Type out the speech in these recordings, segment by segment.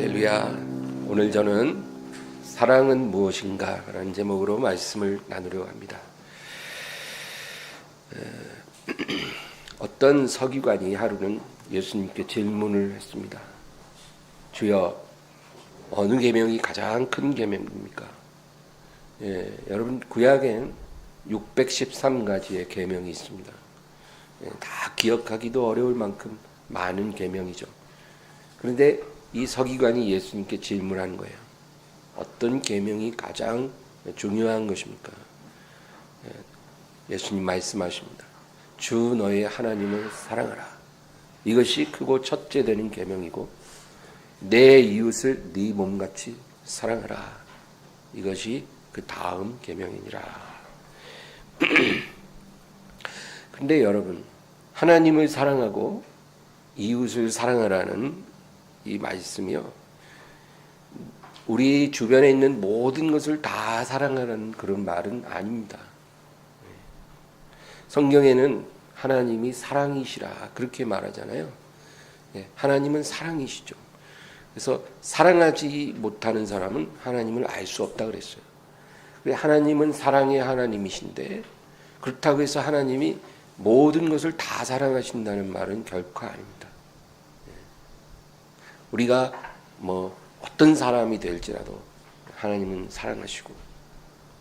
할렐루야. 오늘 저는 사랑은 무엇인가 라는 제목으로 말씀을 나누려고 합니다. 어떤 서기관이 하루는 예수님께 질문을 했습니다. 주여, 어느 계명이 가장 큰 계명입니까? 여러분, 구약엔 613가지의 계명이 있습니다. 다 기억하기도 어려울 만큼 많은 계명이죠. 그런데 이 서기관이 예수님께 질문한 거예요. 어떤 계명이 가장 중요한 것입니까? 예수님 말씀하십니다. 주 너의 하나님을 사랑하라. 이것이 크고 첫째 되는 계명이고 내 이웃을 네 몸같이 사랑하라. 이것이 그 다음 계명이니라. 근데 여러분, 하나님을 사랑하고 이웃을 사랑하라는 이 말씀이요, 우리 주변에 있는 모든 것을 다 사랑하라는 그런 말은 아닙니다. 성경에는 하나님이 사랑이시라 그렇게 말하잖아요. 하나님은 사랑이시죠. 그래서 사랑하지 못하는 사람은 하나님을 알 수 없다 그랬어요. 하나님은 사랑의 하나님이신데 그렇다고 해서 하나님이 모든 것을 다 사랑하신다는 말은 결코 아닙니다. 우리가 어떤 사람이 될지라도 하나님은 사랑하시고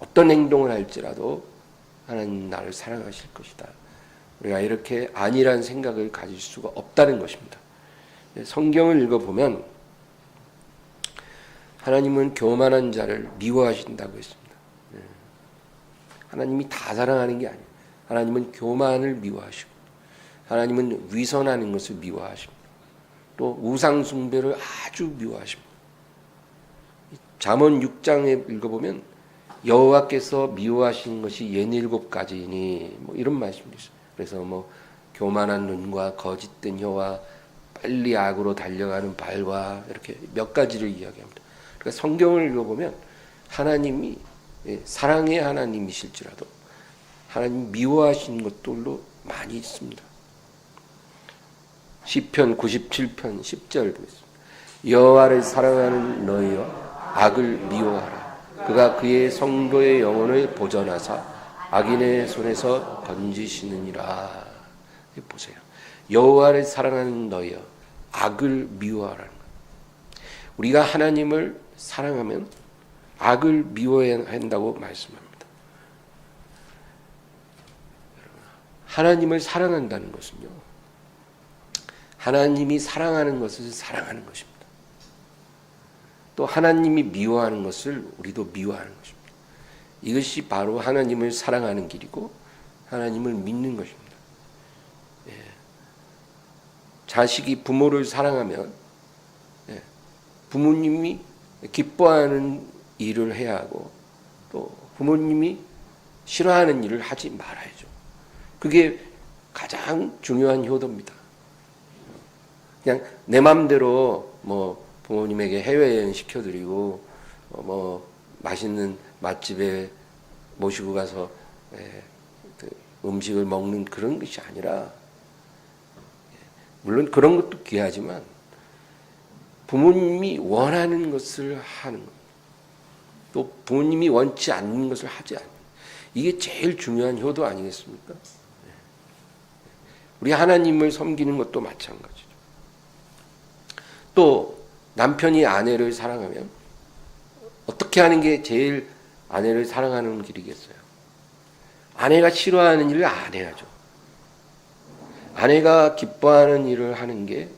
어떤 행동을 할지라도 하나님은 나를 사랑하실 것이다. 우리가 이렇게 아니란 생각을 가질 수가 없다는 것입니다. 성경을 읽어보면 하나님은 교만한 자를 미워하신다고 했습니다. 하나님이 다 사랑하는 게 아니에요. 하나님은 교만을 미워하시고 하나님은 위선하는 것을 미워하십니다. 또 우상 숭배를 아주 미워하십니다. 잠언 6장에 읽어보면 여호와께서 미워하시는 것이 67가지이니 이런 말씀이 있어요. 그래서 교만한 눈과 거짓된 혀와 빨리 악으로 달려가는 발과 이렇게 몇 가지를 이야기합니다. 그러니까 성경을 읽어보면 하나님이 사랑의 하나님이실지라도 하나님 미워하시는 것들도 많이 있습니다. 시편 97편 10절 보겠습니다. 여호와를 사랑하는 너희여, 악을 미워하라. 그가 그의 성도의 영혼을 보전하사 악인의 손에서 건지시느니라. 보세요. 여호와를 사랑하는 너희여, 악을 미워하라는 거예요. 우리가 하나님을 사랑하면 악을 미워해야 한다고 말씀합니다. 하나님을 사랑한다는 것은요, 하나님이 사랑하는 것을 사랑하는 것입니다. 또 하나님이 미워하는 것을 우리도 미워하는 것입니다. 이것이 바로 하나님을 사랑하는 길이고 하나님을 믿는 것입니다. 자식이 부모를 사랑하면 부모님이 기뻐하는 일을 해야 하고 또 부모님이 싫어하는 일을 하지 말아야죠. 그게 가장 중요한 효도입니다. 그냥 내 맘대로 부모님에게 해외여행 시켜드리고 맛있는 맛집에 모시고 가서 음식을 먹는 그런 것이 아니라, 물론 그런 것도 귀하지만 부모님이 원하는 것을 하는 것, 또 부모님이 원치 않는 것을 하지 않는, 이게 제일 중요한 효도 아니겠습니까? 우리 하나님을 섬기는 것도 마찬가지죠. 또 남편이 아내를 사랑하면 어떻게 하는 게 제일 아내를 사랑하는 길이겠어요? 아내가 싫어하는 일을 안 해야죠. 아내가 기뻐하는 일을 하는 게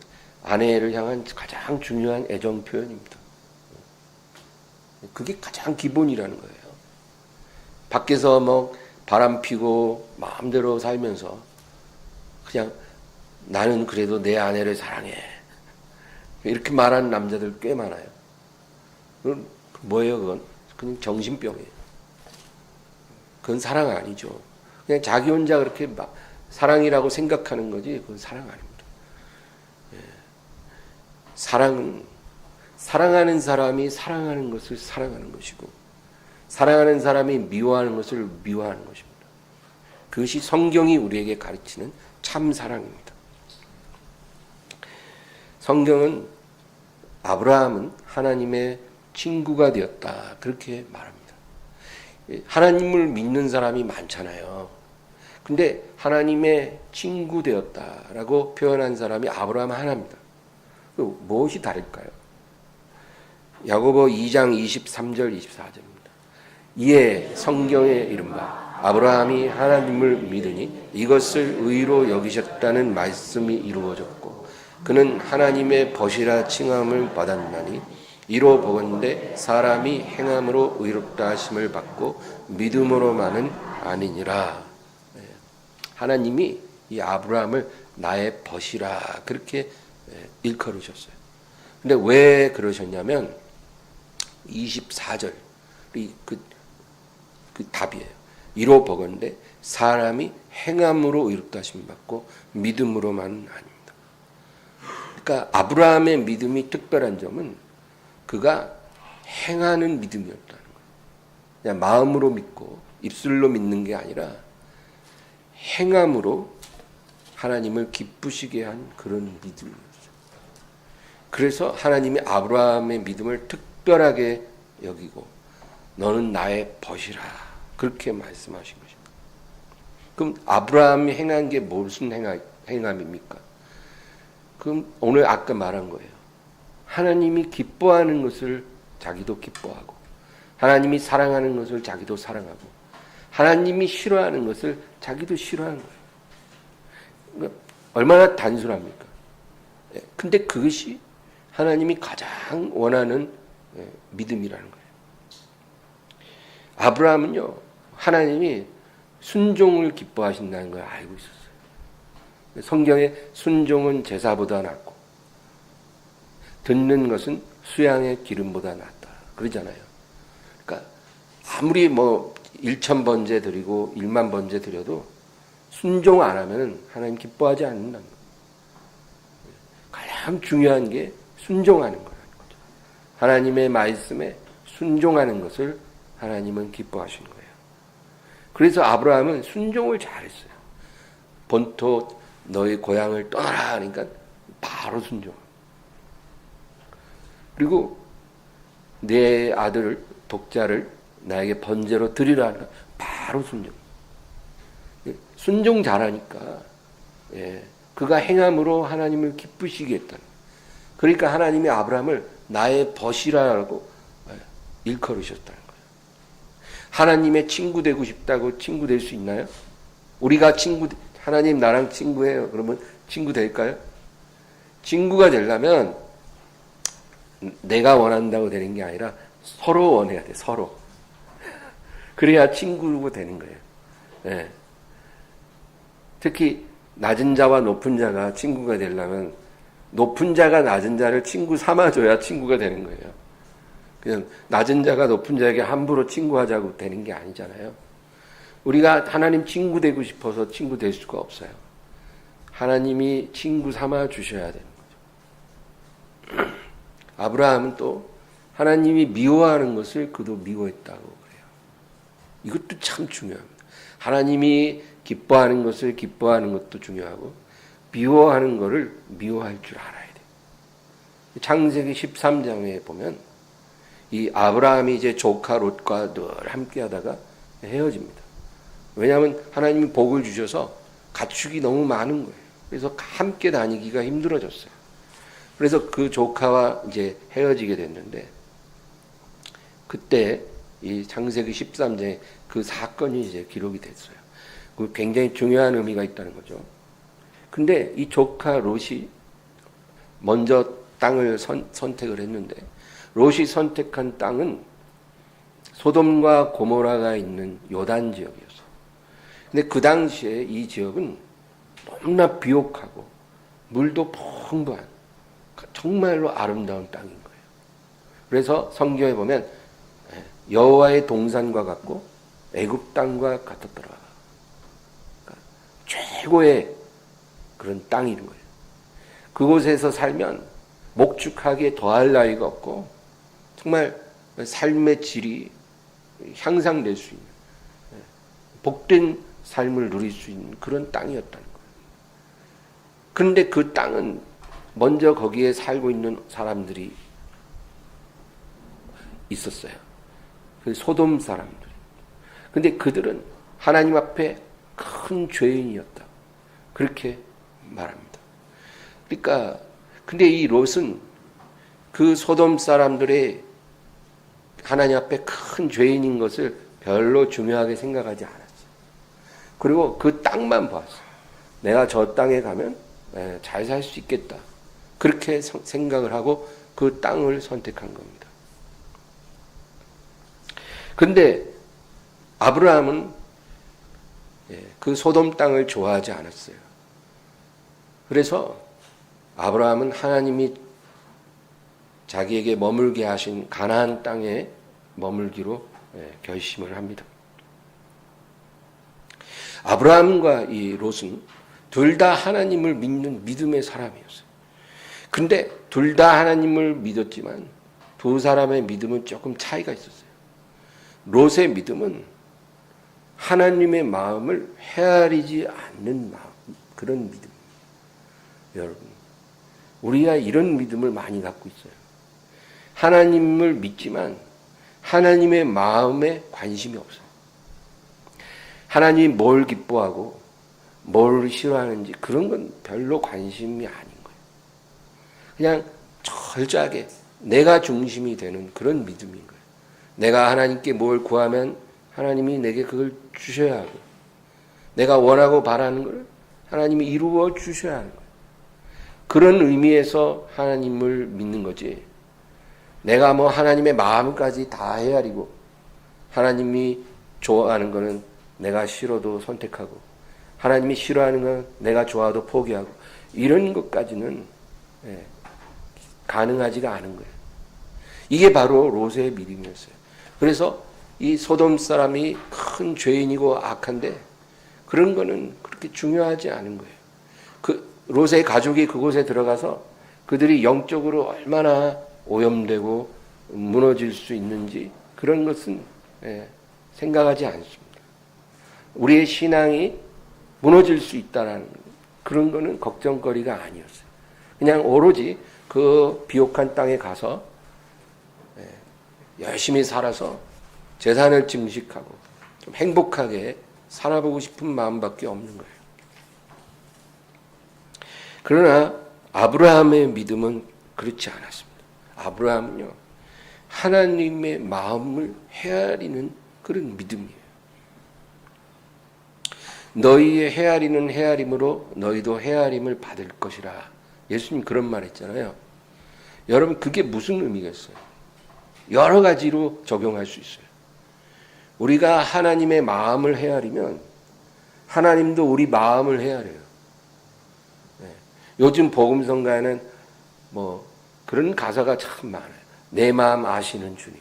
아내를 향한 가장 중요한 애정 표현입니다. 그게 가장 기본이라는 거예요. 밖에서 바람 피고 마음대로 살면서 그냥 나는 그래도 내 아내를 사랑해, 이렇게 말하는 남자들 꽤 많아요. 그건 뭐예요? 그건 그냥 정신병이에요. 그건 사랑 아니죠. 그냥 자기 혼자 그렇게 사랑이라고 생각하는 거지 그건 사랑 아닙니다. 사랑은 사랑하는 사람이 사랑하는 것을 사랑하는 것이고 사랑하는 사람이 미워하는 것을 미워하는 것입니다. 그것이 성경이 우리에게 가르치는 참 사랑입니다. 성경은 아브라함은 하나님의 친구가 되었다. 그렇게 말합니다. 하나님을 믿는 사람이 많잖아요. 근데 하나님의 친구 되었다라고 표현한 사람이 아브라함 하나입니다. 무엇이 다를까요? 야고보 2장 23절 24절입니다. 이에 성경에 이른바 아브라함이 하나님을 믿으니 이것을 의로 여기셨다는 말씀이 이루어졌고 그는 하나님의 벗이라 칭함을 받았나니 이로 보건대 사람이 행함으로 의롭다 하심을 받고 믿음으로만은 아니니라. 하나님이 이 아브라함을 나의 벗이라 그렇게 일컬으셨어요. 근데 왜 그러셨냐면 24절이 그 답이에요. 이로 보건대 사람이 행함으로 의롭다 하심을 받고 믿음으로만은 아닙니다. 그러니까 아브라함의 믿음이 특별한 점은 그가 행하는 믿음이었다는 거예요. 그냥 마음으로 믿고 입술로 믿는 게 아니라 행함으로 하나님을 기쁘시게 한 그런 믿음이었어요. 그래서 하나님이 아브라함의 믿음을 특별하게 여기고 너는 나의 벗이라 그렇게 말씀하신 것입니다. 그럼 아브라함이 행한 게 무슨 행함입니까? 그럼 오늘 아까 말한 거예요. 하나님이 기뻐하는 것을 자기도 기뻐하고 하나님이 사랑하는 것을 자기도 사랑하고 하나님이 싫어하는 것을 자기도 싫어하는 거예요. 그러니까 얼마나 단순합니까? 근데 그것이 하나님이 가장 원하는 믿음이라는 거예요. 아브라함은요, 하나님이 순종을 기뻐하신다는 걸 알고 있었어요. 성경에 순종은 제사보다 낫고 듣는 것은 수양의 기름보다 낫다 그러잖아요. 그러니까 아무리 1,000번째 드리고 1,000,000번째 드려도 순종 안 하면 하나님 기뻐하지 않는다는 거예요. 가장 중요한 게 순종하는 거라는 거죠. 하나님의 말씀에 순종하는 것을 하나님은 기뻐하시는 거예요. 그래서 아브라함은 순종을 잘했어요. 본토 너희 고향을 떠나라 하니까 바로 순종. 그리고 내 아들 독자를 나에게 번제로 드리라 하니까 바로 순종. 순종 잘하니까 그가 행함으로 하나님을 기쁘시게 했다는. 그러니까 하나님이 아브라함을 나의 벗이라고 일컬으셨다는 거예요. 하나님의 친구 되고 싶다고 친구 될 수 있나요? 우리가 하나님 나랑 친구예요. 그러면 친구 될까요? 친구가 되려면 내가 원한다고 되는 게 아니라 서로 원해야 돼. 서로. 그래야 친구로 되는 거예요. 네. 특히 낮은 자와 높은 자가 친구가 되려면 높은 자가 낮은 자를 친구 삼아줘야 친구가 되는 거예요. 그냥 낮은 자가 높은 자에게 함부로 친구하자고 되는 게 아니잖아요. 우리가 하나님 친구 되고 싶어서 친구 될 수가 없어요. 하나님이 친구 삼아 주셔야 되는 거죠. 아브라함은 또 하나님이 미워하는 것을 그도 미워했다고 그래요. 이것도 참 중요합니다. 하나님이 기뻐하는 것을 기뻐하는 것도 중요하고 미워하는 것을 미워할 줄 알아야 돼요. 창세기 13장에 보면 이 아브라함이 이제 조카 롯과 늘 함께 하다가 헤어집니다. 왜냐하면 하나님이 복을 주셔서 가축이 너무 많은 거예요. 그래서 함께 다니기가 힘들어졌어요. 그래서 그 조카와 이제 헤어지게 됐는데 그때 이 창세기 13장에 그 사건이 이제 기록이 됐어요. 그 굉장히 중요한 의미가 있다는 거죠. 근데 이 조카 롯이 먼저 땅을 선택을 했는데 롯이 선택한 땅은 소돔과 고모라가 있는 요단 지역이었어. 근데 그 당시에 이 지역은 너무나 비옥하고 물도 풍부한 정말로 아름다운 땅인 거예요. 그래서 성경에 보면 여호와의 동산과 같고 애굽 땅과 같았더라. 그러니까 최고의 그런 땅인 거예요. 그곳에서 살면 목축하기에 더할 나위가 없고 정말 삶의 질이 향상될 수 있는 복된 삶을 누릴 수 있는 그런 땅이었다는 거예요. 그런데 그 땅은 먼저 거기에 살고 있는 사람들이 있었어요. 그 소돔 사람들. 근데 그들은 하나님 앞에 큰 죄인이었다. 그렇게 말합니다. 그러니까 근데 이 롯은 그 소돔 사람들의 하나님 앞에 큰 죄인인 것을 별로 중요하게 생각하지 않았어요. 그리고 그 땅만 봤어요. 내가 저 땅에 가면 잘 살 수 있겠다. 그렇게 생각을 하고 그 땅을 선택한 겁니다. 근데 아브라함은 그 소돔 땅을 좋아하지 않았어요. 그래서 아브라함은 하나님이 자기에게 머물게 하신 가나안 땅에 머물기로 결심을 합니다. 아브라함과 이 롯은 둘 다 하나님을 믿는 믿음의 사람이었어요. 근데 둘 다 하나님을 믿었지만 두 사람의 믿음은 조금 차이가 있었어요. 롯의 믿음은 하나님의 마음을 헤아리지 않는 마음, 그런 믿음. 여러분, 우리가 이런 믿음을 많이 갖고 있어요. 하나님을 믿지만 하나님의 마음에 관심이 없어요. 하나님이 뭘 기뻐하고 뭘 싫어하는지 그런 건 별로 관심이 아닌 거예요. 그냥 철저하게 내가 중심이 되는 그런 믿음인 거예요. 내가 하나님께 뭘 구하면 하나님이 내게 그걸 주셔야 하고, 내가 원하고 바라는 걸 하나님이 이루어 주셔야 하는 거예요. 그런 의미에서 하나님을 믿는 거지. 내가 뭐 하나님의 마음까지 다 헤아리고 하나님이 좋아하는 거는 내가 싫어도 선택하고 하나님이 싫어하는 건 내가 좋아도 포기하고 이런 것까지는 가능하지가 않은 거예요. 이게 바로 롯의 믿음이었어요. 그래서 이 소돔 사람이 큰 죄인이고 악한데 그런 거는 그렇게 중요하지 않은 거예요. 그 롯의 가족이 그곳에 들어가서 그들이 영적으로 얼마나 오염되고 무너질 수 있는지 그런 것은 생각하지 않습니다. 우리의 신앙이 무너질 수 있다는 그런 거는 걱정거리가 아니었어요. 그냥 오로지 그 비옥한 땅에 가서 열심히 살아서 재산을 증식하고 좀 행복하게 살아보고 싶은 마음밖에 없는 거예요. 그러나 아브라함의 믿음은 그렇지 않았습니다. 아브라함은요, 하나님의 마음을 헤아리는 그런 믿음이에요. 너희의 헤아리는 헤아림으로 너희도 헤아림을 받을 것이라. 예수님 그런 말 했잖아요. 여러분 그게 무슨 의미겠어요? 여러 가지로 적용할 수 있어요. 우리가 하나님의 마음을 헤아리면 하나님도 우리 마음을 헤아려요. 요즘 복음성가에는 뭐 그런 가사가 참 많아요. 내 마음 아시는 주님,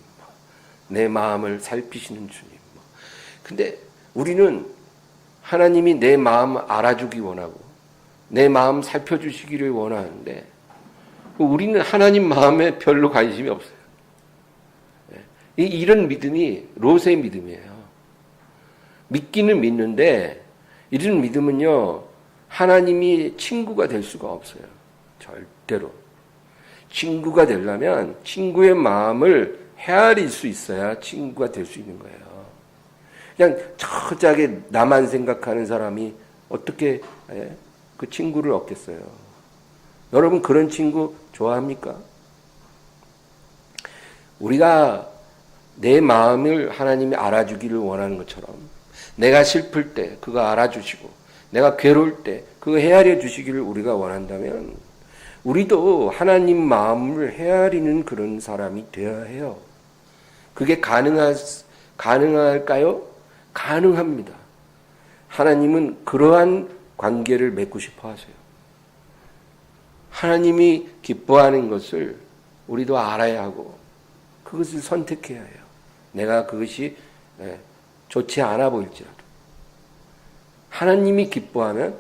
내 마음을 살피시는 주님. 근데 우리는 하나님이 내 마음 알아주기 원하고 내 마음 살펴주시기를 원하는데 우리는 하나님 마음에 별로 관심이 없어요. 이런 믿음이 롯의 믿음이에요. 믿기는 믿는데 이런 믿음은요, 하나님이 친구가 될 수가 없어요. 절대로. 친구가 되려면 친구의 마음을 헤아릴 수 있어야 친구가 될 수 있는 거예요. 그냥 철저하게 나만 생각하는 사람이 어떻게 그 친구를 얻겠어요? 여러분 그런 친구 좋아합니까? 우리가 내 마음을 하나님이 알아주기를 원하는 것처럼 내가 슬플 때 그거 알아주시고 내가 괴로울 때 그거 헤아려 주시기를 우리가 원한다면 우리도 하나님 마음을 헤아리는 그런 사람이 되어야 해요. 그게 가능할까요? 가능합니다. 하나님은 그러한 관계를 맺고 싶어 하세요. 하나님이 기뻐하는 것을 우리도 알아야 하고 그것을 선택해야 해요. 내가 그것이 좋지 않아 보일지라도 하나님이 기뻐하면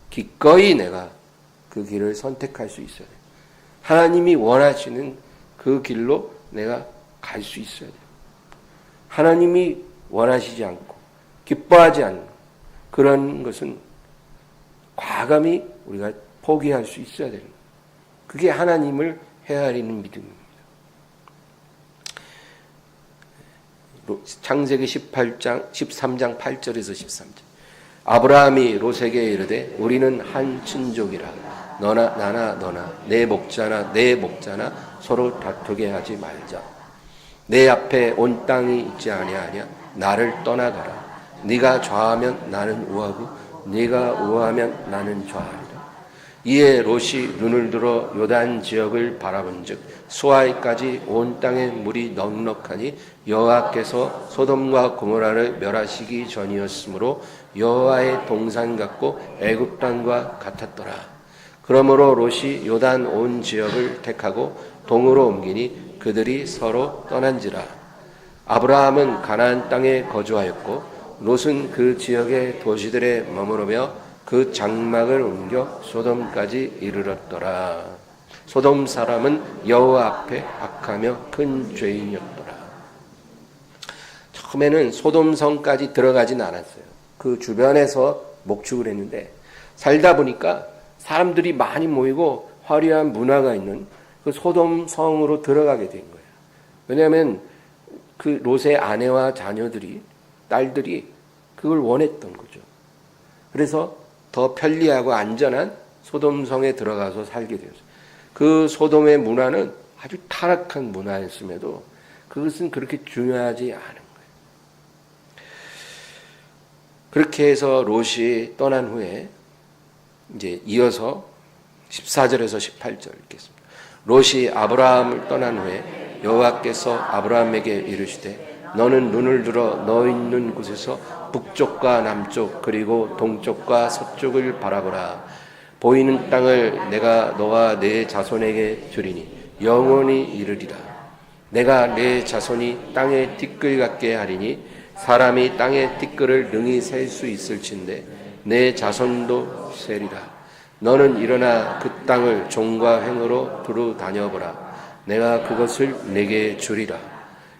기꺼이 내가 그 길을 선택할 수 있어야 돼요. 하나님이 원하시는 그 길로 내가 갈 수 있어야 돼요. 하나님이 원하시지 않고 기뻐하지 않는 그런 것은 과감히 우리가 포기할 수 있어야 되는 거예요. 그게 하나님을 헤아리는 믿음입니다. 창세기 13장 8절에서 13절. 아브라함이 롯에게 이르되 우리는 한 친족이라 나나 너나 내 목자나 서로 다투게 하지 말자. 내 앞에 온 땅이 있지 아니하냐. 나를 떠나가라. 네가 좌하면 나는 우하고 네가 우하면 나는 좌하리라. 이에 롯이 눈을 들어 요단 지역을 바라본즉 수아이까지 온 땅에 물이 넉넉하니 여호와께서 소돔과 고모라를 멸하시기 전이었으므로 여호와의 동산 같고 애굽 땅과 같았더라. 그러므로 롯이 요단 온 지역을 택하고 동으로 옮기니 그들이 서로 떠난지라. 아브라함은 가나안 땅에 거주하였고 롯은 그 지역의 도시들에 머무르며 그 장막을 옮겨 소돔까지 이르렀더라. 소돔 사람은 여호와 앞에 악하며 큰 죄인이었더라. 처음에는 소돔 성까지 들어가진 않았어요. 그 주변에서 목축을 했는데 살다 보니까 사람들이 많이 모이고 화려한 문화가 있는 그 소돔 성으로 들어가게 된 거예요. 왜냐하면 그 롯의 아내와 자녀들이, 딸들이 그걸 원했던 거죠. 그래서 더 편리하고 안전한 소돔성에 들어가서 살게 되었어요. 그 소돔의 문화는 아주 타락한 문화였음에도 그것은 그렇게 중요하지 않은 거예요. 그렇게 해서 롯이 떠난 후에 이제 이어서 14절에서 18절 읽겠습니다. 롯이 아브라함을 떠난 후에 여호와께서 아브라함에게 이르시되 너는 눈을 들어 너 있는 곳에서 북쪽과 남쪽 그리고 동쪽과 서쪽을 바라보라. 보이는 땅을 내가 너와 내 자손에게 주리니 영원히 이르리라. 내가 내 자손이 땅의 티끌 같게 하리니 사람이 땅의 티끌을 능히 셀 수 있을진데 내 자손도 세리라. 너는 일어나 그 땅을 종과 횡으로 두루 다녀보라. 내가 그것을 내게 주리라.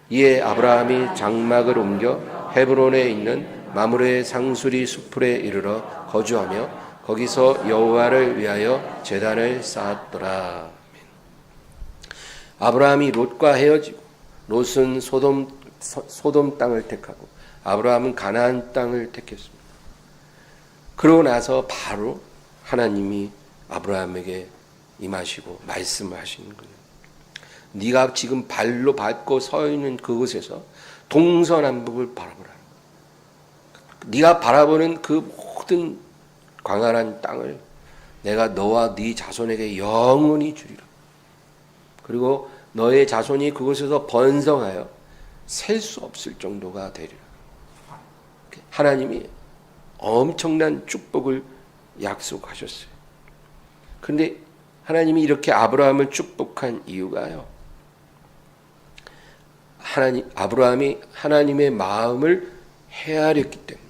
이에 아브라함이 장막을 옮겨 헤브론에 있는 마므레 상수리 숲풀에 이르러 거주하며 거기서 여호와를 위하여 제단을 쌓았더라. 아브라함이 롯과 헤어지고 롯은 소돔 땅을 택하고 아브라함은 가나안 땅을 택했습니다. 그러고 나서 바로 하나님이 아브라함에게 임하시고 말씀을 하시는 거예요. 네가 지금 발로 밟고 서 있는 그곳에서 동서남북을 바라보라. 네가 바라보는 그 모든 광활한 땅을 내가 너와 네 자손에게 영원히 주리라. 그리고 너의 자손이 그곳에서 번성하여 셀 수 없을 정도가 되리라. 하나님이 엄청난 축복을 약속하셨어요. 그런데 하나님이 이렇게 아브라함을 축복한 이유가요. 아브라함이 하나님의 마음을 헤아렸기 때문에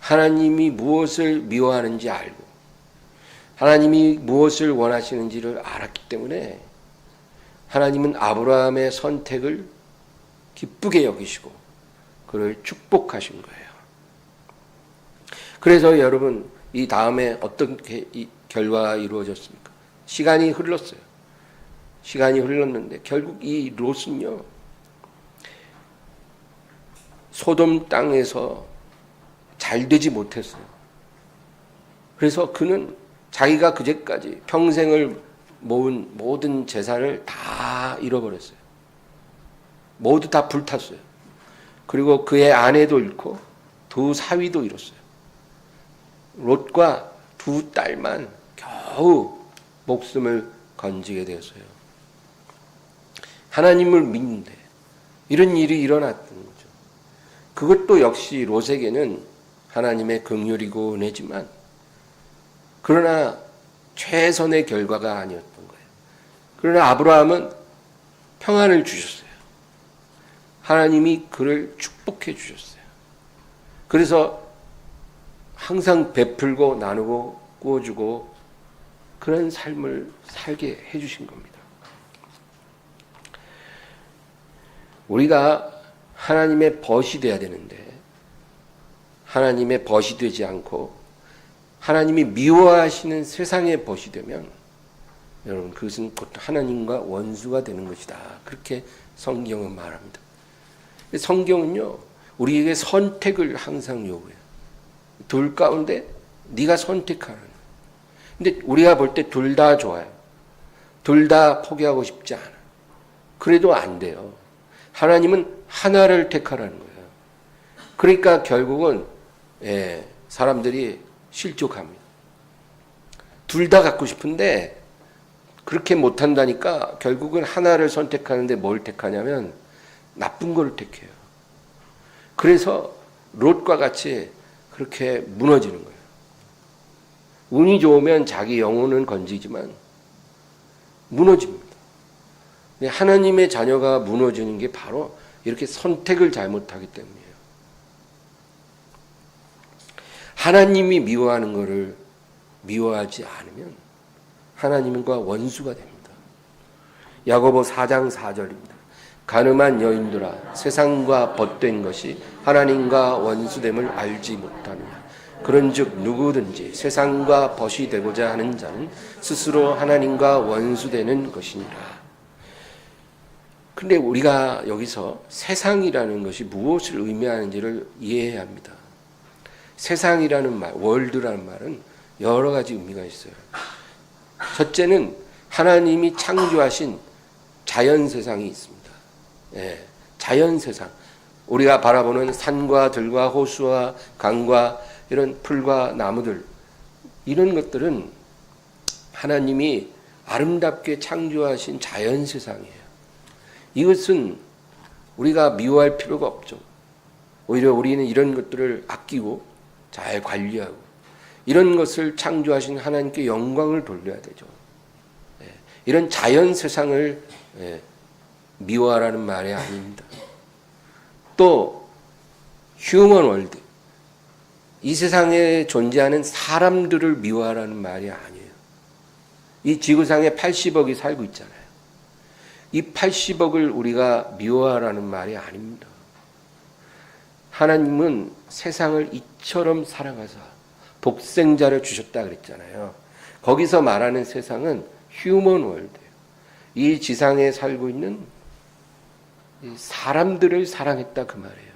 하나님이 무엇을 미워하는지 알고 하나님이 무엇을 원하시는지를 알았기 때문에 하나님은 아브라함의 선택을 기쁘게 여기시고 그를 축복하신 거예요. 그래서 여러분 이 다음에 어떻게 이 결과가 이루어졌습니까? 시간이 흘렀어요. 시간이 흘렀는데 결국 이 롯은요 소돔 땅에서 잘 되지 못했어요. 그래서 그는 자기가 그제까지 평생을 모은 모든 재산을 다 잃어버렸어요. 모두 다 불탔어요. 그리고 그의 아내도 잃고 두 사위도 잃었어요. 롯과 두 딸만 겨우 목숨을 건지게 되었어요. 하나님을 믿는데 이런 일이 일어났던 거죠. 그것도 역시 롯에게는 하나님의 긍휼이고 은혜지만 그러나 최선의 결과가 아니었던 거예요. 그러나 아브라함은 평안을 주셨어요. 하나님이 그를 축복해 주셨어요. 그래서 항상 베풀고 나누고 구워주고 그런 삶을 살게 해주신 겁니다. 우리가 하나님의 벗이 되어야 되는데 하나님의 벗이 되지 않고 하나님이 미워하시는 세상의 벗이 되면 여러분 그것은 곧 하나님과 원수가 되는 것이다. 그렇게 성경은 말합니다. 성경은요, 우리에게 선택을 항상 요구해요. 둘 가운데 네가 선택하라는 거예요. 근데 우리가 볼 때 둘 다 좋아요. 둘 다 포기하고 싶지 않아. 그래도 안 돼요. 하나님은 하나를 택하라는 거예요. 그러니까 결국은 사람들이 실족합니다. 둘 다 갖고 싶은데 그렇게 못한다니까 결국은 하나를 선택하는데 뭘 택하냐면 나쁜 걸 택해요. 그래서 롯과 같이 그렇게 무너지는 거예요. 운이 좋으면 자기 영혼은 건지지만 무너집니다. 하나님의 자녀가 무너지는 게 바로 이렇게 선택을 잘못하기 때문이에요. 하나님이 미워하는 것을 미워하지 않으면 하나님과 원수가 됩니다. 야고보 4장 4절입니다. 가늠한 여인들아 세상과 벗된 것이 하나님과 원수됨을 알지 못하느냐. 그런즉 누구든지 세상과 벗이 되고자 하는 자는 스스로 하나님과 원수되는 것이니라. 근데 우리가 여기서 세상이라는 것이 무엇을 의미하는지를 이해해야 합니다. 세상이라는 말, 월드라는 말은 여러 가지 의미가 있어요. 첫째는 하나님이 창조하신 자연 세상이 있습니다. 자연 세상. 우리가 바라보는 산과 들과 호수와 강과 이런 풀과 나무들, 이런 것들은 하나님이 아름답게 창조하신 자연 세상이에요. 이것은 우리가 미워할 필요가 없죠. 오히려 우리는 이런 것들을 아끼고 잘 관리하고 이런 것을 창조하신 하나님께 영광을 돌려야 되죠. 이런 자연 세상을 미워하라는 말이 아닙니다. 또 휴먼 월드, 이 세상에 존재하는 사람들을 미워하라는 말이 아니에요. 이 지구상에 80억이 살고 있잖아요. 이 80억을 우리가 미워하라는 말이 아닙니다. 하나님은 세상을 이처럼 사랑하사 독생자를 주셨다 그랬잖아요. 거기서 말하는 세상은 휴먼 월드예요. 이 지상에 살고 있는 사람들을 사랑했다 그 말이에요.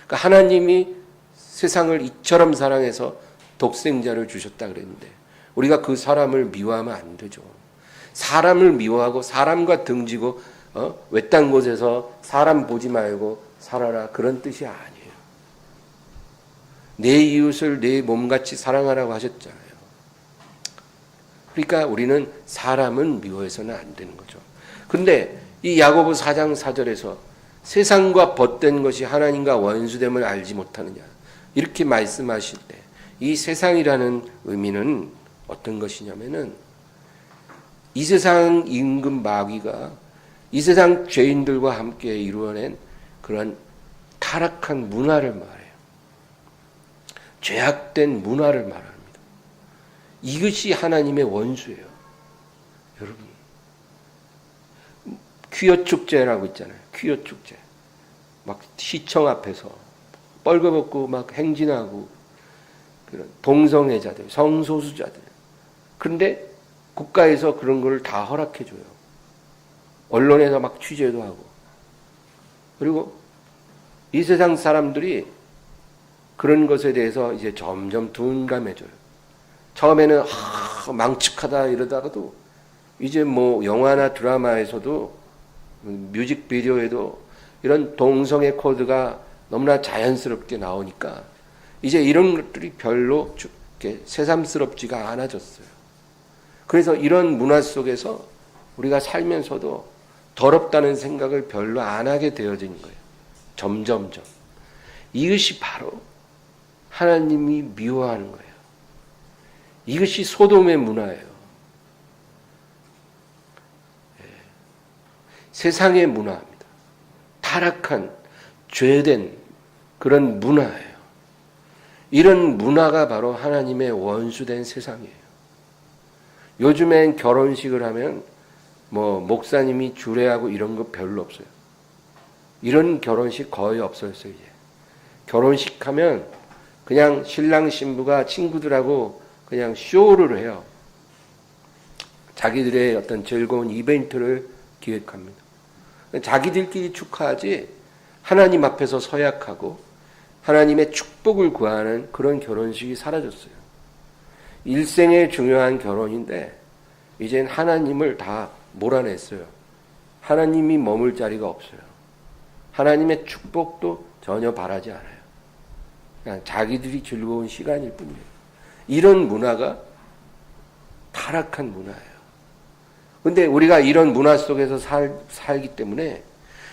그러니까 하나님이 세상을 이처럼 사랑해서 독생자를 주셨다 그랬는데 우리가 그 사람을 미워하면 안 되죠. 사람을 미워하고 사람과 등지고 외딴 곳에서 사람 보지 말고 살아라, 그런 뜻이 아니에요. 내 이웃을 내 몸같이 사랑하라고 하셨잖아요. 그러니까 우리는 사람은 미워해서는 안 되는 거죠. 근데 이 야고보 4장 4절에서 세상과 벗된 것이 하나님과 원수됨을 알지 못하느냐, 이렇게 말씀하실 때 이 세상이라는 의미는 어떤 것이냐면은 이 세상 임금 마귀가 이 세상 죄인들과 함께 이루어낸 그런 타락한 문화를 말해요. 죄악된 문화를 말합니다. 이것이 하나님의 원수예요. 여러분, 퀴어 축제라고 있잖아요. 퀴어 축제. 막 시청 앞에서 뻘거벗고 막 행진하고 그런 동성애자들, 성소수자들. 그런데 국가에서 그런 걸 다 허락해줘요. 언론에서 막 취재도 하고. 그리고 이 세상 사람들이 그런 것에 대해서 이제 점점 둔감해져요. 처음에는 망측하다 이러다가도 이제 뭐 영화나 드라마에서도 뮤직비디오에도 이런 동성애 코드가 너무나 자연스럽게 나오니까 이제 이런 것들이 별로 새삼스럽지가 않아졌어요. 그래서 이런 문화 속에서 우리가 살면서도 더럽다는 생각을 별로 안 하게 되어진 거예요. 점점점. 이것이 바로 하나님이 미워하는 거예요. 이것이 소돔의 문화예요. 세상의 문화입니다. 타락한, 죄된 그런 문화예요. 이런 문화가 바로 하나님의 원수된 세상이에요. 요즘엔 결혼식을 하면 뭐 목사님이 주례하고 이런 거 별로 없어요. 이런 결혼식 거의 없어졌어요, 이제. 결혼식 하면 그냥 신랑 신부가 친구들하고 그냥 쇼를 해요. 자기들의 어떤 즐거운 이벤트를 기획합니다. 자기들끼리 축하하지 하나님 앞에서 서약하고 하나님의 축복을 구하는 그런 결혼식이 사라졌어요. 일생의 중요한 결혼인데 이젠 하나님을 다 몰아냈어요. 하나님이 머물 자리가 없어요. 하나님의 축복도 전혀 바라지 않아요. 그냥 자기들이 즐거운 시간일 뿐이에요. 이런 문화가 타락한 문화예요. 근데 우리가 이런 문화 속에서 살기 때문에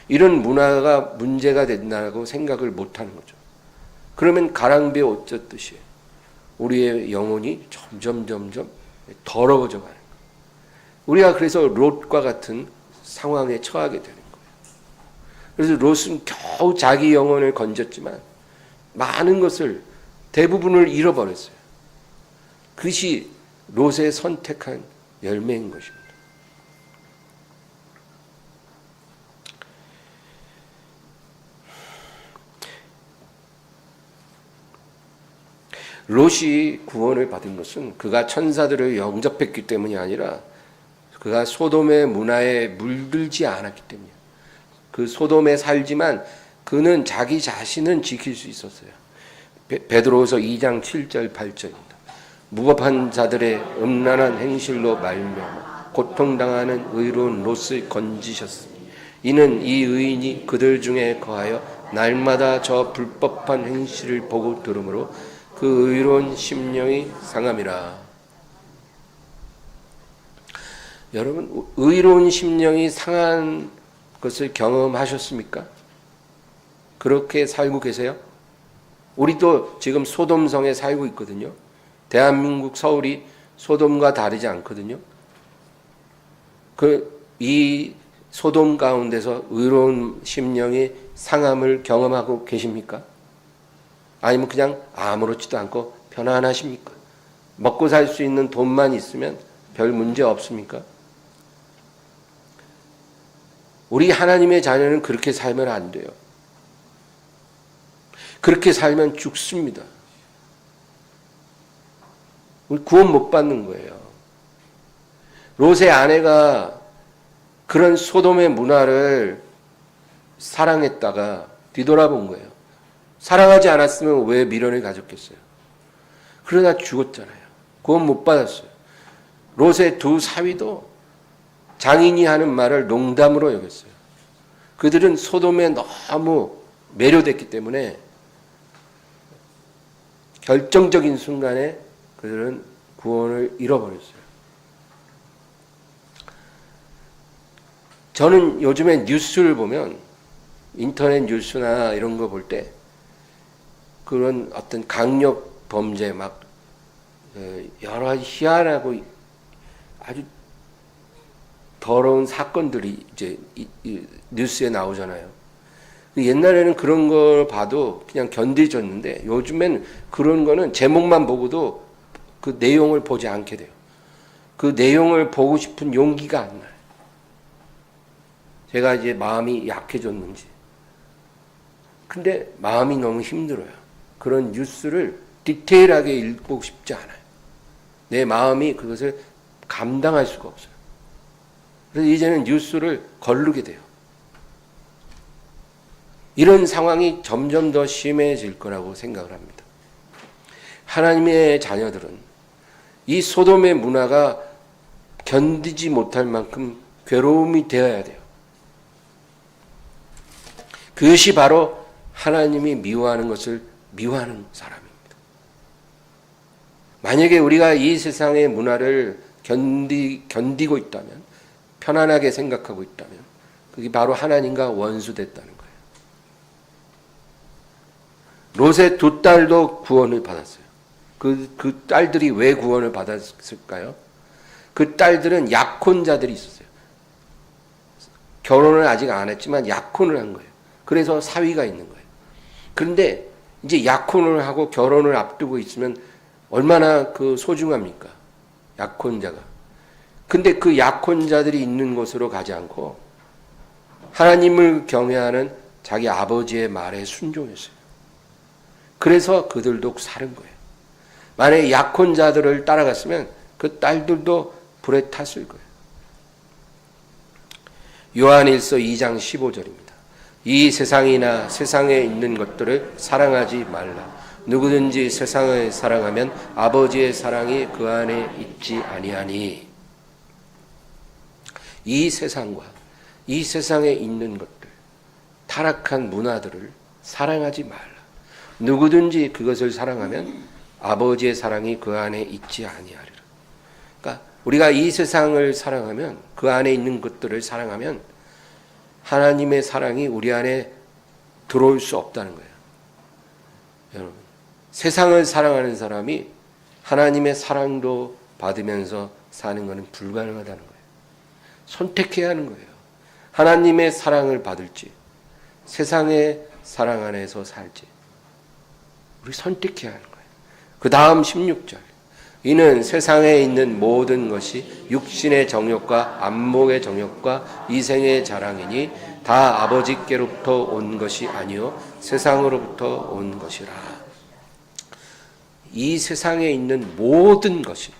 이런 문화가 문제가 된다고 생각을 못하는 거죠. 그러면 가랑비에 옷 젖듯이 우리의 영혼이 점점 더러워져 가는 거예요. 우리가 그래서 롯과 같은 상황에 처하게 되는 거예요. 그래서 롯은 겨우 자기 영혼을 건졌지만 많은 것을 대부분을 잃어버렸어요. 그것이 롯의 선택한 열매인 것입니다. 롯이 구원을 받은 것은 그가 천사들을 영접했기 때문이 아니라 그가 소돔의 문화에 물들지 않았기 때문이에요. 그 소돔에 살지만 그는 자기 자신은 지킬 수 있었어요. 베드로후서 2장 7절 8절입니다. 무법한 자들의 음란한 행실로 말미암아 고통당하는 의로운 롯을 건지셨으니 이는 이 의인이 그들 중에 거하여 날마다 저 불법한 행실을 보고 들으므로 그 의로운 심령이 상함이라. 여러분, 의로운 심령이 상한 것을 경험하셨습니까? 그렇게 살고 계세요? 우리도 지금 소돔성에 살고 있거든요. 대한민국 서울이 소돔과 다르지 않거든요. 이 소돔 가운데서 의로운 심령의 상함을 경험하고 계십니까? 아니면 그냥 아무렇지도 않고 편안하십니까? 먹고 살 수 있는 돈만 있으면 별 문제 없습니까? 우리 하나님의 자녀는 그렇게 살면 안 돼요. 그렇게 살면 죽습니다. 우리 구원 못 받는 거예요. 롯의 아내가 그런 소돔의 문화를 사랑했다가 뒤돌아본 거예요. 사랑하지 않았으면 왜 미련을 가졌겠어요? 그러다 죽었잖아요. 구원 못 받았어요. 롯의 두 사위도 장인이 하는 말을 농담으로 여겼어요. 그들은 소돔에 너무 매료됐기 때문에 결정적인 순간에 그들은 구원을 잃어버렸어요. 저는 요즘에 뉴스를 보면 인터넷 뉴스나 이런 거 볼 때 그런 어떤 강력 범죄 막 여러 희한하고 아주 더러운 사건들이 이제 뉴스에 나오잖아요. 옛날에는 그런 걸 봐도 그냥 견디졌는데 요즘엔 그런 거는 제목만 보고도 그 내용을 보지 않게 돼요. 그 내용을 보고 싶은 용기가 안 나요. 제가 이제 마음이 약해졌는지. 근데 마음이 너무 힘들어요. 그런 뉴스를 디테일하게 읽고 싶지 않아요. 내 마음이 그것을 감당할 수가 없어요. 그래서 이제는 뉴스를 거르게 돼요. 이런 상황이 점점 더 심해질 거라고 생각을 합니다. 하나님의 자녀들은 이 소돔의 문화가 견디지 못할 만큼 괴로움이 되어야 돼요. 그것이 바로 하나님이 미워하는 것을 미워하는 사람입니다. 만약에 우리가 이 세상의 문화를 견디고 있다면, 편안하게 생각하고 있다면 그게 바로 하나님과 원수됐다는 거예요. 롯의 두 딸도 구원을 받았어요. 그 딸들이 왜 구원을 받았을까요? 그 딸들은 약혼자들이 있었어요. 결혼을 아직 안 했지만 약혼을 한 거예요. 그래서 사위가 있는 거예요. 그런데 이제 약혼을 하고 결혼을 앞두고 있으면 얼마나 그 소중합니까? 약혼자가. 근데 그 약혼자들이 있는 곳으로 가지 않고 하나님을 경외하는 자기 아버지의 말에 순종했어요. 그래서 그들도 살은 거예요. 만약에 약혼자들을 따라갔으면 그 딸들도 불에 탔을 거예요. 요한일서 2장 15절입니다. 이 세상이나 세상에 있는 것들을 사랑하지 말라. 누구든지 세상을 사랑하면 아버지의 사랑이 그 안에 있지 아니하니. 이 세상과 이 세상에 있는 것들, 타락한 문화들을 사랑하지 말라. 누구든지 그것을 사랑하면 아버지의 사랑이 그 안에 있지 아니하리라. 그러니까 우리가 이 세상을 사랑하면, 그 안에 있는 것들을 사랑하면 하나님의 사랑이 우리 안에 들어올 수 없다는 거예요. 여러분, 세상을 사랑하는 사람이 하나님의 사랑도 받으면서 사는 것은 불가능하다는 거예요. 선택해야 하는 거예요. 하나님의 사랑을 받을지 세상의 사랑 안에서 살지 우리 선택해야 하는 거예요. 그 다음 16절, 이는 세상에 있는 모든 것이 육신의 정욕과 안목의 정욕과 이생의 자랑이니 다 아버지께로부터 온 것이 아니요 세상으로부터 온 것이라. 이 세상에 있는 모든 것이,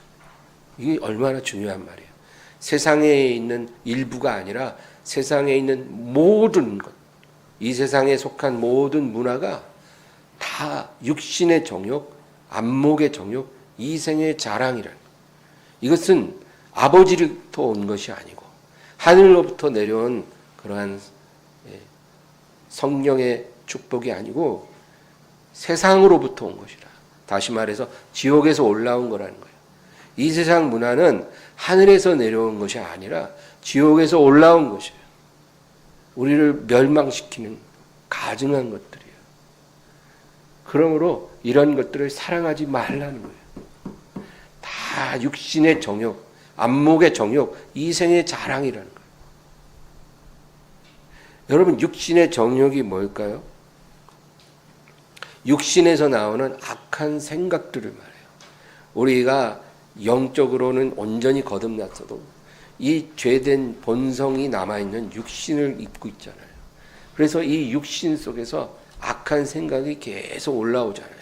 이게 얼마나 중요한 말이에요. 세상에 있는 일부가 아니라 세상에 있는 모든 것, 이 세상에 속한 모든 문화가 다 육신의 정욕, 안목의 정욕, 이생의 자랑이라는 것. 이것은 아버지로부터 온 것이 아니고 하늘로부터 내려온 그러한 성령의 축복이 아니고 세상으로부터 온 것이라. 다시 말해서 지옥에서 올라온 거라는 거예요. 이 세상 문화는 하늘에서 내려온 것이 아니라 지옥에서 올라온 것이에요. 우리를 멸망시키는 가증한 것들이에요. 그러므로 이런 것들을 사랑하지 말라는 거예요. 다 육신의 정욕, 안목의 정욕, 이생의 자랑이라는 거예요. 여러분, 육신의 정욕이 뭘까요? 육신에서 나오는 악한 생각들을 말해요. 우리가 영적으로는 온전히 거듭났어도 이 죄된 본성이 남아있는 육신을 입고 있잖아요. 그래서 이 육신 속에서 악한 생각이 계속 올라오잖아요.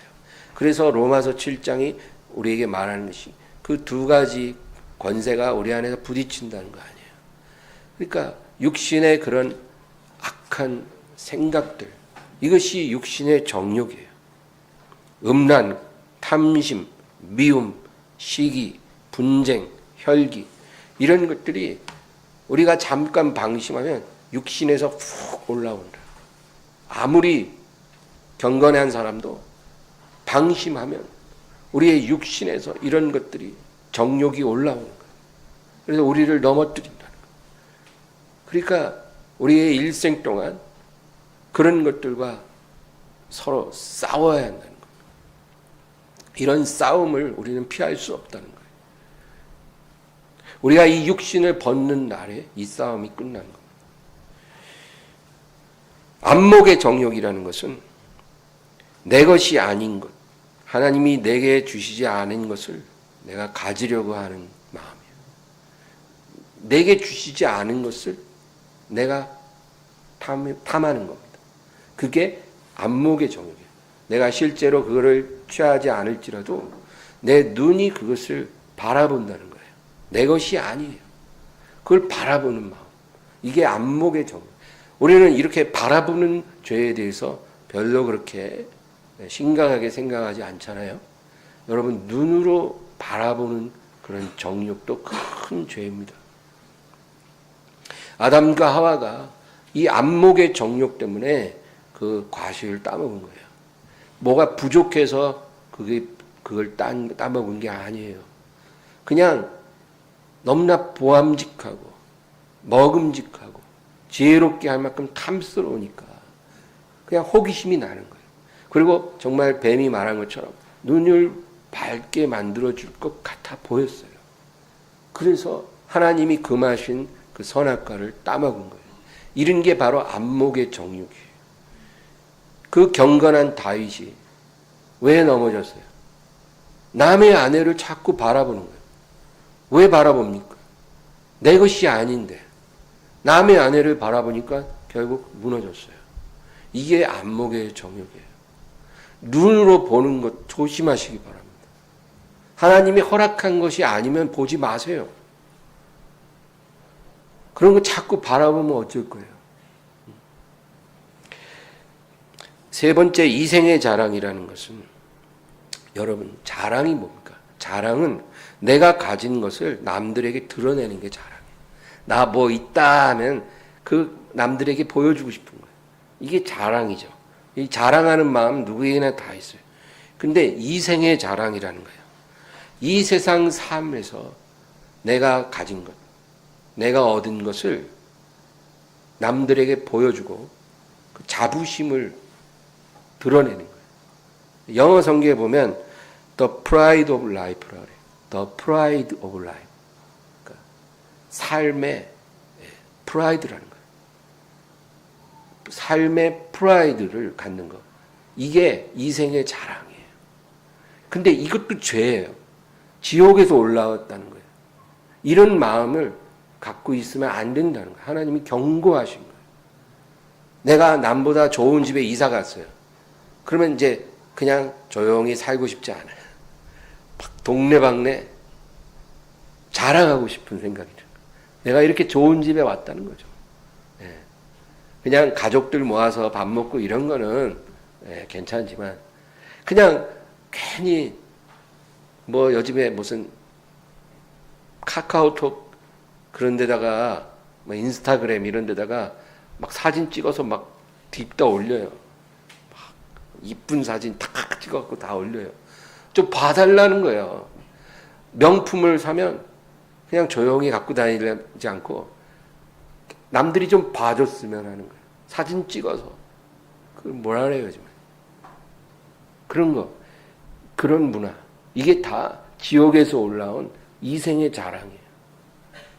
그래서 로마서 7장이 우리에게 말하는 것이 그 두 가지 권세가 우리 안에서 부딪힌다는 거 아니에요. 그러니까 육신의 그런 악한 생각들, 이것이 육신의 정욕이에요. 음란, 탐심, 미움, 시기, 분쟁, 혈기, 이런 것들이 우리가 잠깐 방심하면 육신에서 훅 올라온다. 아무리 경건한 사람도 방심하면 우리의 육신에서 이런 것들이 정욕이 올라오는 거예요. 그래서 우리를 넘어뜨린다는 거예요. 그러니까 우리의 일생 동안 그런 것들과 서로 싸워야 한다는 거예요. 이런 싸움을 우리는 피할 수 없다는 거예요. 우리가 이 육신을 벗는 날에 이 싸움이 끝나는 겁니다. 안목의 정욕이라는 것은 내 것이 아닌 것, 하나님이 내게 주시지 않은 것을 내가 가지려고 하는 마음이에요. 내게 주시지 않은 것을 내가 탐하는 겁니다. 그게 안목의 정욕이에요. 내가 실제로 그거를 취하지 않을지라도 내 눈이 그것을 바라본다는 거예요. 내 것이 아니에요. 그걸 바라보는 마음. 이게 안목의 정욕. 우리는 이렇게 바라보는 죄에 대해서 별로 그렇게 심각하게 생각하지 않잖아요. 여러분, 눈으로 바라보는 그런 정욕도 큰 죄입니다. 아담과 하와가 이 안목의 정욕 때문에 그 과실을 따먹은 거예요. 뭐가 부족해서 그걸 따먹은 게 아니에요. 그냥 너무나 보암직하고 먹음직하고 지혜롭게 할 만큼 탐스러우니까 그냥 호기심이 나는 거예요. 그리고 정말 뱀이 말한 것처럼 눈을 밝게 만들어줄 것 같아 보였어요. 그래서 하나님이 금하신 그 선악과를 따먹은 거예요. 이런 게 바로 안목의 정욕이에요. 그 경건한 다윗이 왜 넘어졌어요? 남의 아내를 자꾸 바라보는 거예요. 왜 바라봅니까? 내 것이 아닌데 남의 아내를 바라보니까 결국 무너졌어요. 이게 안목의 정욕이에요. 눈으로 보는 것 조심하시기 바랍니다. 하나님이 허락한 것이 아니면 보지 마세요. 그런 거 자꾸 바라보면 어쩔 거예요? 세 번째, 이생의 자랑이라는 것은, 여러분, 자랑이 뭡니까? 자랑은 내가 가진 것을 남들에게 드러내는 게 자랑이에요. 나 뭐 있다 하면 그 남들에게 보여주고 싶은 거예요. 이게 자랑이죠. 이 자랑하는 마음 누구에게나 다 있어요. 근데 이생의 자랑이라는 거예요. 이 세상 삶에서 내가 가진 것, 내가 얻은 것을 남들에게 보여주고 그 자부심을 드러내는 거예요. 영어 성경에 보면 The pride of life라고 그래요. The pride of life. 그러니까 삶의 프라이드라는 거예요. 삶의 프라이드를 갖는 것. 이게 이생의 자랑이에요. 근데 이것도 죄예요. 지옥에서 올라왔다는 거예요. 이런 마음을 갖고 있으면 안 된다는 거예요. 하나님이 경고하신 거예요. 내가 남보다 좋은 집에 이사 갔어요. 그러면 이제 그냥 조용히 살고 싶지 않아요. 막 동네방네 자랑하고 싶은 생각이 들어요. 내가 이렇게 좋은 집에 왔다는 거죠. 그냥 가족들 모아서 밥 먹고 이런 거는 괜찮지만 그냥 괜히 뭐 요즘에 무슨 카카오톡 그런 데다가 뭐 인스타그램 이런 데다가 막 사진 찍어서 막 딥다 올려요. 막 이쁜 사진 탁 찍어갖고 다 올려요. 좀 봐달라는 거예요. 명품을 사면 그냥 조용히 갖고 다니지 않고 남들이 좀 봐줬으면 하는 거예요. 사진 찍어서. 그걸 뭐라 그래요, 요즘에. 그런 거. 그런 문화. 이게 다 지옥에서 올라온 이생의 자랑이에요.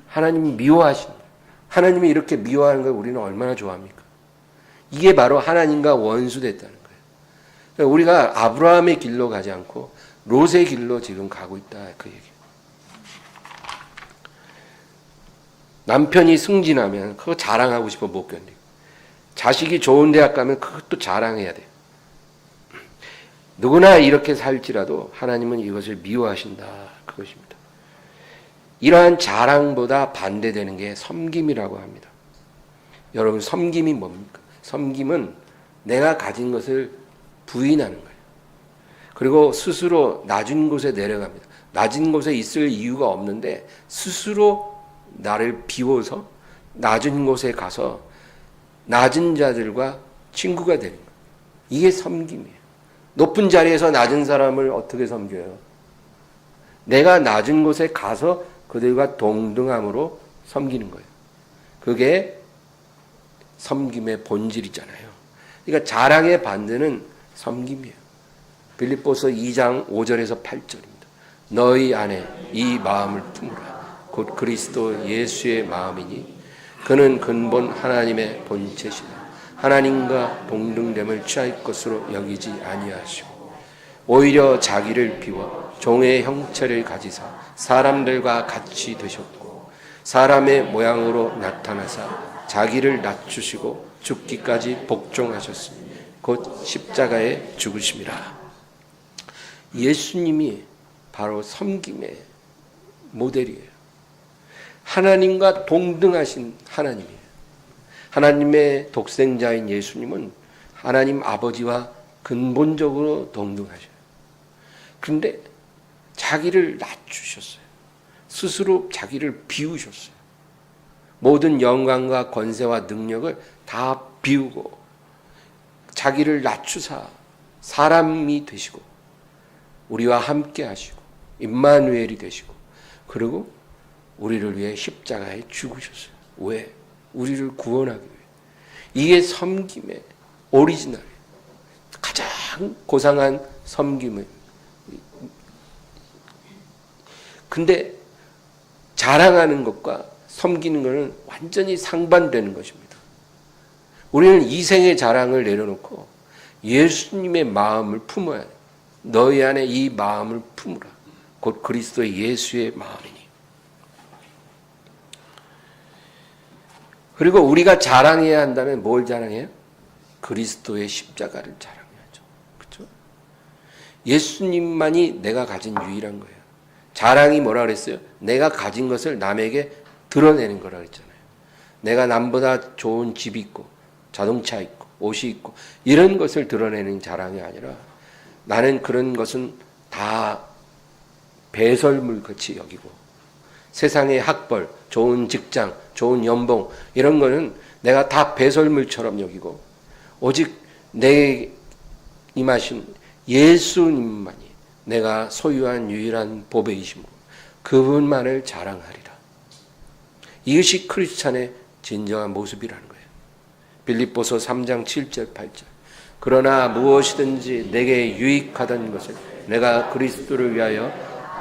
하나님이 미워하신 거예요. 하나님이 이렇게 미워하는 걸 우리는 얼마나 좋아합니까? 이게 바로 하나님과 원수됐다는 거예요. 그러니까 우리가 아브라함의 길로 가지 않고 롯의 길로 지금 가고 있다. 그 얘기예요. 남편이 승진하면 그거 자랑하고 싶어 못 견디고, 자식이 좋은 대학 가면 그것도 자랑해야 돼요. 누구나 이렇게 살지라도 하나님은 이것을 미워하신다. 그것입니다. 이러한 자랑보다 반대되는 게 섬김이라고 합니다. 여러분, 섬김이 뭡니까? 섬김은 내가 가진 것을 부인하는 거예요. 그리고 스스로 낮은 곳에 내려갑니다. 낮은 곳에 있을 이유가 없는데 스스로 나를 비워서 낮은 곳에 가서 낮은 자들과 친구가 되는 거예요. 이게 섬김이에요. 높은 자리에서 낮은 사람을 어떻게 섬겨요? 내가 낮은 곳에 가서 그들과 동등함으로 섬기는 거예요. 그게 섬김의 본질이잖아요. 그러니까 자랑의 반대는 섬김이에요. 빌립보서 2장 5절에서 8절입니다. 너희 안에 이 마음을 품으라. 곧 그리스도 예수의 마음이니 그는 근본 하나님의 본체시라. 하나님과 동등됨을 취할 것으로 여기지 아니하시고 오히려 자기를 비워 종의 형체를 가지사 사람들과 같이 되셨고 사람의 모양으로 나타나사 자기를 낮추시고 죽기까지 복종하셨으니 곧 십자가에 죽으심이라. 예수님이 바로 섬김의 모델이에요. 하나님과 동등하신 하나님이에요. 하나님의 독생자인 예수님은 하나님 아버지와 근본적으로 동등하셔요. 그런데 자기를 낮추셨어요. 스스로 자기를 비우셨어요. 모든 영광과 권세와 능력을 다 비우고 자기를 낮추사 사람이 되시고 우리와 함께 하시고 임마누엘이 되시고 그리고 우리를 위해 십자가에 죽으셨어요. 왜? 우리를 구원하기 위해. 이게 섬김의 오리지널, 가장 고상한 섬김을. 근데 자랑하는 것과 섬기는 것은 완전히 상반되는 것입니다. 우리는 이생의 자랑을 내려놓고 예수님의 마음을 품어야 돼. 너희 안에 이 마음을 품으라. 곧 그리스도 예수의 마음이니. 그리고 우리가 자랑해야 한다면 뭘 자랑해요? 그리스도의 십자가를 자랑해야죠. 그렇죠? 예수님만이 내가 가진 유일한 거예요. 자랑이 뭐라 그랬어요? 내가 가진 것을 남에게 드러내는 거라 그랬잖아요. 내가 남보다 좋은 집이 있고 자동차 있고 옷이 있고 이런 것을 드러내는 자랑이 아니라 나는 그런 것은 다 배설물 같이 여기고 세상의 학벌, 좋은 직장, 좋은 연봉 이런 거는 내가 다 배설물처럼 여기고 오직 내 임하신 예수님만이 내가 소유한 유일한 보배이시므로 그분만을 자랑하리라. 이것이 크리스찬의 진정한 모습이라는 거예요. 빌립보서 3장 7절 8절 그러나 무엇이든지 내게 유익하던 것을 내가 그리스도를 위하여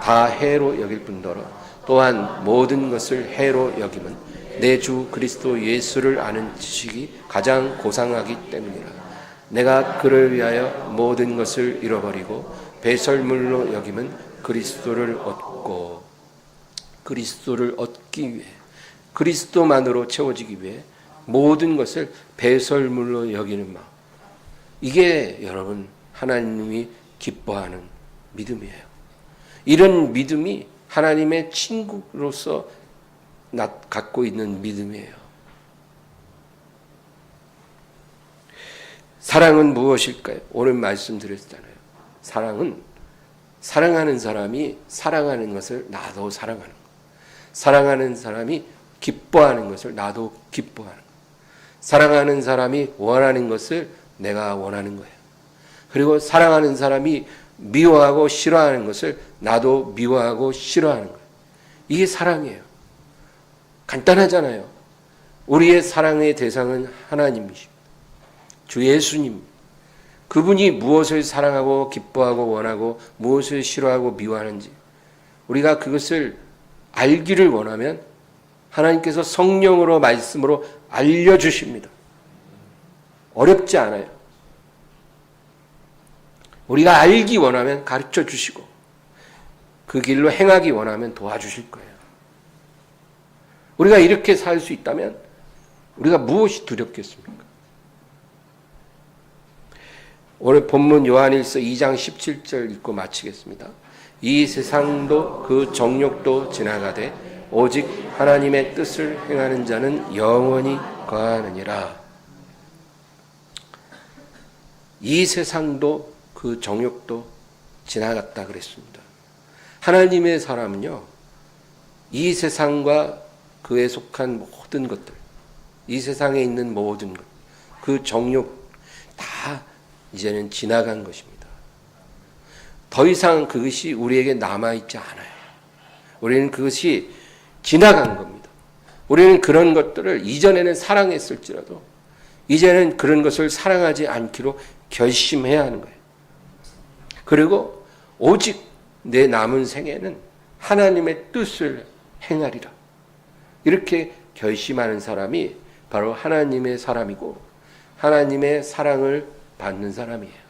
다 해로 여길 뿐더러 또한 모든 것을 해로 여김은 내 주 그리스도 예수를 아는 지식이 가장 고상하기 때문이라. 내가 그를 위하여 모든 것을 잃어버리고 배설물로 여김은 그리스도를 얻고 그리스도를 얻기 위해 그리스도만으로 채워지기 위해 모든 것을 배설물로 여기는 마음. 이게 여러분 하나님이 기뻐하는 믿음이에요. 이런 믿음이 하나님의 친구로서 갖고 있는 믿음이에요. 사랑은 무엇일까요? 오늘 말씀드렸잖아요. 사랑은 사랑하는 사람이 사랑하는 것을 나도 사랑하는 것. 사랑하는 사람이 기뻐하는 것을 나도 기뻐하는 것. 사랑하는 사람이 원하는 것을 내가 원하는 거예요. 그리고 사랑하는 사람이 미워하고 싫어하는 것을 나도 미워하고 싫어하는 거예요. 이게 사랑이에요. 간단하잖아요. 우리의 사랑의 대상은 하나님이십니다. 주 예수님. 그분이 무엇을 사랑하고 기뻐하고 원하고 무엇을 싫어하고 미워하는지 우리가 그것을 알기를 원하면 하나님께서 성령으로 말씀으로 알려주십니다. 어렵지 않아요. 우리가 알기 원하면 가르쳐 주시고 그 길로 행하기 원하면 도와주실 거예요. 우리가 이렇게 살 수 있다면 우리가 무엇이 두렵겠습니까? 오늘 본문 요한일서 2장 17절 읽고 마치겠습니다. 이 세상도 그 정욕도 지나가되 오직 하나님의 뜻을 행하는 자는 영원히 거하느니라. 이 세상도 그 정욕도 지나갔다 그랬습니다. 하나님의 사람은요, 이 세상과 그에 속한 모든 것들, 이 세상에 있는 모든 것, 그 정욕 다 이제는 지나간 것입니다. 더 이상 그것이 우리에게 남아있지 않아요. 우리는 그것이 지나간 겁니다. 우리는 그런 것들을 이전에는 사랑했을지라도 이제는 그런 것을 사랑하지 않기로 결심해야 하는 거예요. 그리고 오직 내 남은 생에는 하나님의 뜻을 행하리라. 이렇게 결심하는 사람이 바로 하나님의 사람이고 하나님의 사랑을 받는 사람이에요.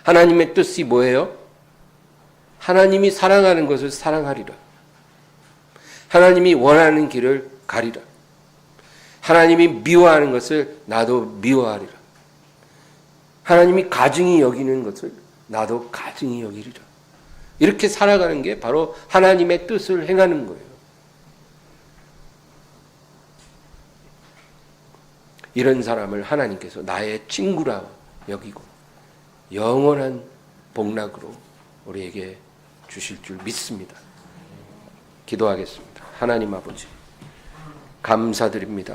하나님의 뜻이 뭐예요? 하나님이 사랑하는 것을 사랑하리라. 하나님이 원하는 길을 가리라. 하나님이 미워하는 것을 나도 미워하리라. 하나님이 가증히 여기는 것을 나도 가증히 여기리라. 이렇게 살아가는 게 바로 하나님의 뜻을 행하는 거예요. 이런 사람을 하나님께서 나의 친구라 여기고 영원한 복락으로 우리에게 주실 줄 믿습니다. 기도하겠습니다. 하나님 아버지, 감사드립니다.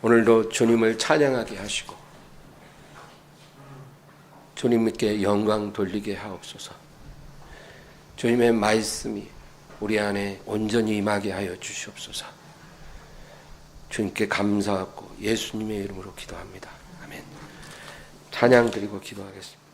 오늘도 주님을 찬양하게 하시고 주님께 영광 돌리게 하옵소서. 주님의 말씀이 우리 안에 온전히 임하게 하여 주시옵소서. 주님께 감사하고 예수님의 이름으로 기도합니다. 아멘. 찬양 드리고 기도하겠습니다.